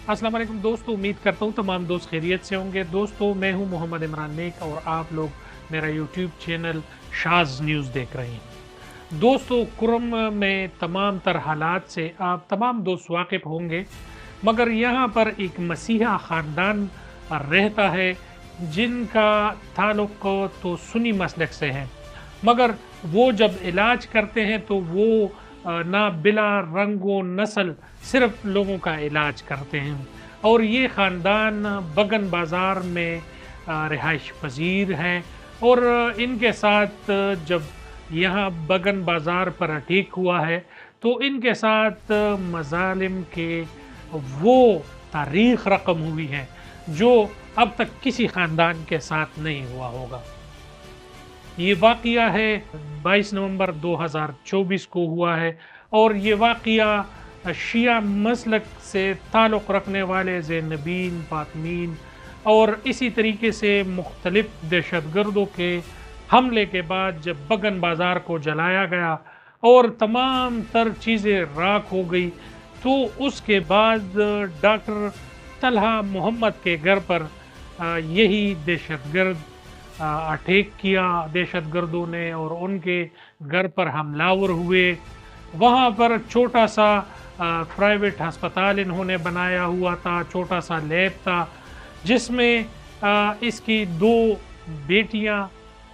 अस्सलाम वालेकुम दोस्तों, उम्मीद करता हूँ तमाम दोस्त खैरियत से होंगे। दोस्तों, मैं हूँ मोहम्मद इमरान नेक और आप लोग मेरा यूट्यूब चैनल शाज़ न्यूज़ देख रहे हैं। दोस्तों, कुरम में तमाम तर हालात से आप तमाम दोस्त वाकिफ़ होंगे, मगर यहाँ पर एक मसीहा ख़ानदान रहता है जिनका ताल्लुक़ तो सुन्नी मसलक से है, मगर वो जब इलाज करते हैं तो वो ना बिला रंग व नस्ल सिर्फ लोगों का इलाज करते हैं। और ये ख़ानदान बगन बाज़ार में रिहाइश पजीर हैं और इनके साथ जब यहाँ बगन बाज़ार पर अटैक हुआ है तो इनके साथ मज़ालिम के वो तारीख़ रकम हुई है जो अब तक किसी ख़ानदान के साथ नहीं हुआ होगा। ये वाक़या है 22 नवंबर 2024 को हुआ है और ये वाक़या शिया मसलक से ताल्लुक़ रखने वाले ज़ैनबीन, फ़ातिमीन और इसी तरीके से मुख्तलिफ़ दहशतगर्दों के हमले के बाद जब बगन बाज़ार को जलाया गया और तमाम तर चीज़ें राख हो गई, तो उसके बाद डॉक्टर तलहा मोहम्मद के घर पर यही दहशतगर्द अटैक किया दहशतगर्दों ने और उनके घर पर हमलावर हुए। वहाँ पर छोटा सा प्राइवेट अस्पताल इन्होंने बनाया हुआ था, छोटा सा लैब था जिसमें इसकी 2 बेटियां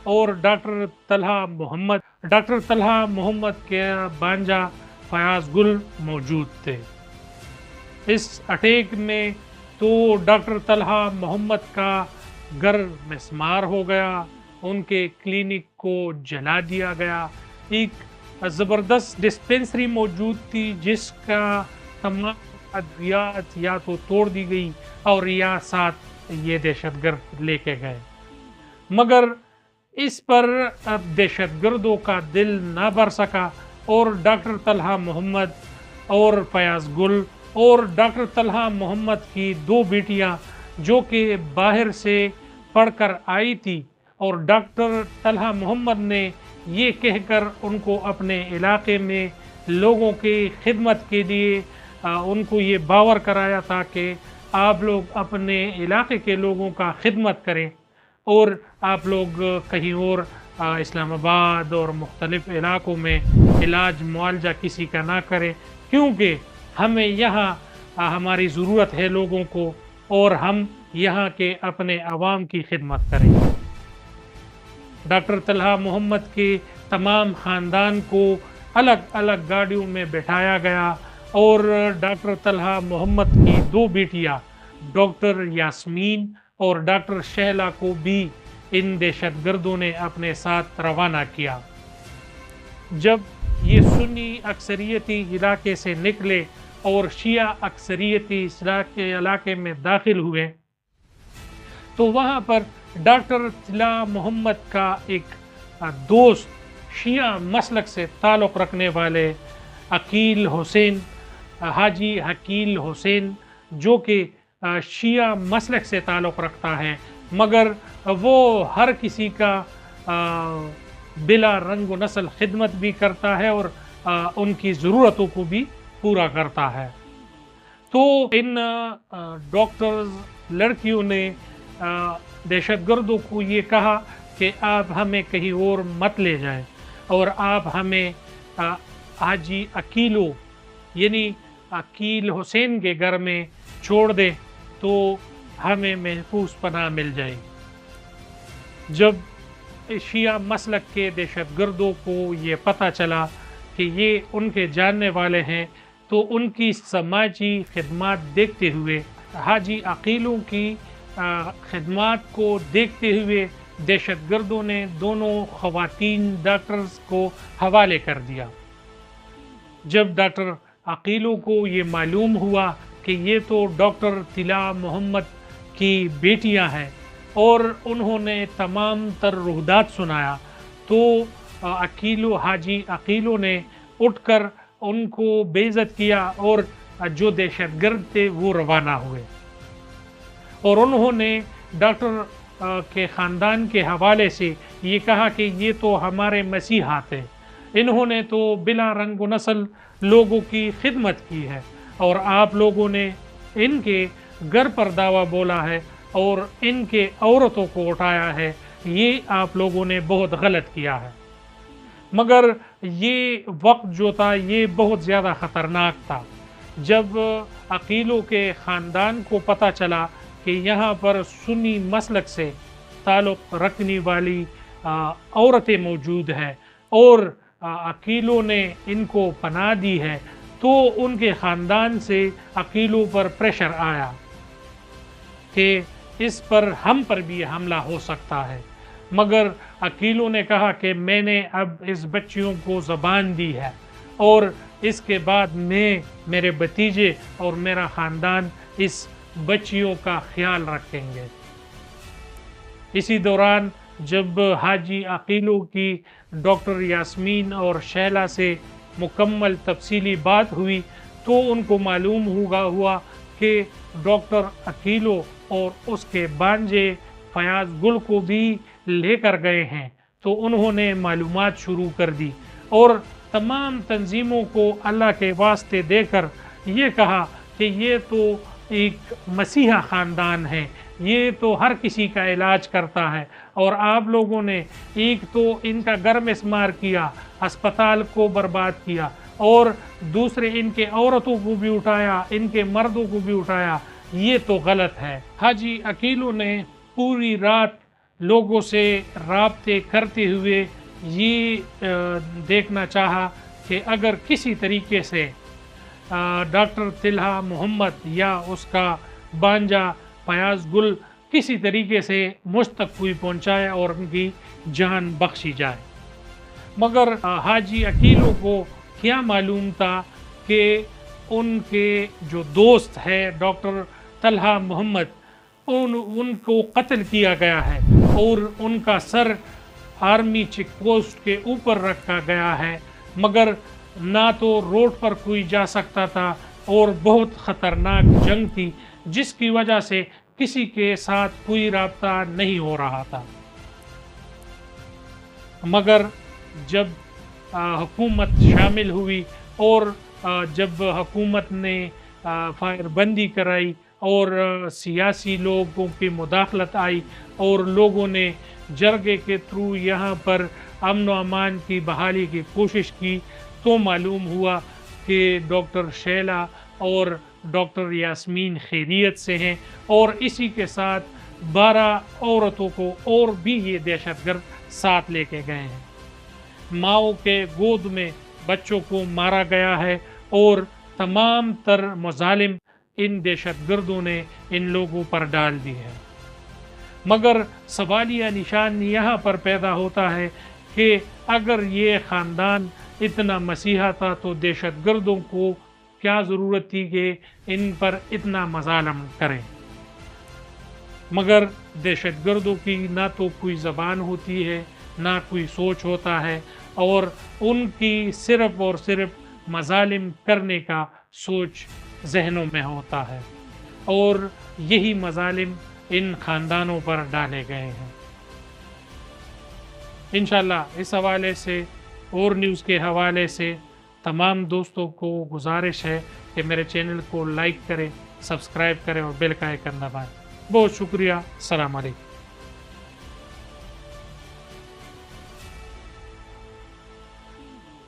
और डॉक्टर तलहा मोहम्मद के भांजा फयाज गुल मौजूद थे। इस अटैक में तो डॉक्टर तलहा मोहम्मद का घर मिस्मार हो गया, उनके क्लिनिक को जला दिया गया। एक ज़बरदस्त डिस्पेंसरी मौजूद थी जिसका तमाम अद्वियात या तो तोड़ दी गई और या साथ ये दहशतगर्द लेके गए, मगर इस पर अब दहशतगर्दों का दिल ना भर सका और डॉक्टर तलहा मोहम्मद और फयाज गुल और डॉक्टर तलहा मोहम्मद की 2 बेटियां जो कि बाहर से पढ़कर आई थी और डॉक्टर तलहा मोहम्मद ने ये कहकर उनको अपने इलाके में लोगों की खिदमत के लिए उनको ये बावर कराया था कि आप लोग अपने इलाके के लोगों का खिदमत करें और आप लोग कहीं और इस्लामाबाद और मुख्तलिफ़ इलाकों में इलाज मुआलजा किसी का ना करें, क्योंकि हमें यहाँ हमारी ज़रूरत है लोगों को और हम यहाँ के अपने अवाम की खिदमत करें। डॉक्टर तलहा मोहम्मद के तमाम ख़ानदान को अलग अलग गाड़ियों में बैठाया गया और डॉक्टर तलहा मोहम्मद की 2 बेटियां डॉक्टर यास्मीन और डॉक्टर शहला को भी इन दहशतगर्दों ने अपने साथ रवाना किया। जब ये सुन्नी अक्सरियती इलाके से निकले और शिया अक्सरियती इलाके में दाखिल हुए तो वहाँ पर डॉक्टर तलहा मोहम्मद का एक दोस्त शिया मसलक से ताल्लुक़ रखने वाले हाजी अकील हुसैन जो कि शिया मसलक से ताल्लुक़ रखता है, मगर वो हर किसी का बिला रंग व नस्ल खिदमत भी करता है और उनकी ज़रूरतों को भी पूरा करता है। तो इन डॉक्टर्स लड़कियों ने दहशतगर्दों को ये कहा कि आप हमें कहीं और मत ले जाएं और आप हमें हाजी अकीलो यानी अकील हुसैन के घर में छोड़ दें तो हमें महफूज पनाह मिल जाए। जब शिया मसलक के दहशतगर्दों को ये पता चला कि ये उनके जानने वाले हैं तो उनकी समाजी खिदमत देखते हुए हाजी अकीलों की खिदमत को देखते हुए दहशतगर्दों ने दोनों ख़वातीन डॉक्टर्स को हवाले कर दिया। जब डॉक्टर अकीलों को ये मालूम हुआ कि ये तो डॉक्टर तलहा मोहम्मद की बेटियां हैं और उन्होंने तमाम तर रुहदात सुनाया, तो हाजी अकीलों ने उठकर उनको बेइज्जत किया और जो दहशतगर्द थे वो रवाना हुए और उन्होंने डॉक्टर के ख़ानदान के हवाले से ये कहा कि ये तो हमारे मसीहा थे, इन्होंने तो बिला रंग व नस्ल लोगों की खिदमत की है और आप लोगों ने इनके घर पर दावा बोला है और इनके औरतों को उठाया है, ये आप लोगों ने बहुत गलत किया है। मगर ये वक्त जो था ये बहुत ज़्यादा ख़तरनाक था। जब अकीलों के ख़ानदान को पता चला कि यहाँ पर सुन्नी मसलक से ताल्लुक़ रखने वाली औरतें मौजूद हैं और अकीलों ने इनको पनाह दी है, तो उनके ख़ानदान से अकीलों पर प्रेशर आया कि इस पर हम पर भी हमला हो सकता है। मगर अकीलों ने कहा कि मैंने अब इस बच्चियों को ज़बान दी है और इसके बाद मैं, मेरे भतीजे और मेरा ख़ानदान इस बच्चियों का ख्याल रखेंगे। इसी दौरान जब हाजी अकीलों की डॉक्टर यास्मीन और शैला से मुकम्मल तफसीली बात हुई, तो उनको मालूम हुआ कि डॉक्टर अकीलों और उसके भांजे फयाज गुल को भी लेकर गए हैं। तो उन्होंने मालूमात शुरू कर दी और तमाम तंजीमों को अल्लाह के वास्ते देकर ये कहा कि ये तो एक मसीहा ख़ानदान है, ये तो हर किसी का इलाज करता है, और आप लोगों ने एक तो इनका घर मिस्मार किया, अस्पताल को बर्बाद किया, और दूसरे इनके औरतों को भी उठाया, इनके मर्दों को भी उठाया, ये तो गलत है। हाजी अकीलों ने पूरी रात लोगों से राब्ते करते हुए ये देखना चाहा कि अगर किसी तरीके से डॉक्टर तलहा मोहम्मद या उसका भांजा फयाज गुल किसी तरीके से मुझ तक कोई पहुँचाए और उनकी जान बख्शी जाए। मगर हाजी अकीलों को क्या मालूम था कि उनके जो दोस्त है डॉक्टर तलहा मोहम्मद, उनको कत्ल किया गया है और उनका सर आर्मी चेक पोस्ट के ऊपर रखा गया है। मगर ना तो रोड पर कोई जा सकता था और बहुत ख़तरनाक जंग थी, जिसकी वजह से किसी के साथ कोई राब्ता नहीं हो रहा था। मगर जब हुकूमत शामिल हुई और जब हुकूमत ने फायरबंदी कराई और सियासी लोगों की मुदाखलत आई और लोगों ने जरगे के थ्रू यहाँ पर अमन व अमान की बहाली की कोशिश की, तो मालूम हुआ कि डॉक्टर शैला और डॉक्टर यास्मीन खैरियत से हैं और इसी के साथ 12 औरतों को और भी ये दहशतगर्द साथ लेके गए हैं। माओ के गोद में बच्चों को मारा गया है और तमाम तर मज़ालिम इन दहशतगर्दों ने इन लोगों पर डाल दी है। मगर सवालिया निशान यहाँ पर पैदा होता है कि अगर ये ख़ानदान इतना मसीहा था तो दहशतगर्दों को क्या ज़रूरत थी कि इन पर इतना मज़ालम करें। मगर दहशतगर्दों की ना तो कोई ज़बान होती है, ना कोई सोच होता है, और उनकी सिर्फ़ और सिर्फ मज़ालिम करने का सोच जहनों में होता है, और यही मज़ालिम इन ख़ानदानों पर डाले गए हैं। इंशाअल्लाह इस हवाले से और न्यूज़ के हवाले से तमाम दोस्तों को गुजारिश है कि मेरे चैनल को लाइक करें, सब्सक्राइब करें और बेल का आइकन दबाएं। बहुत शुक्रिया। अस्सलाम वालेकुम।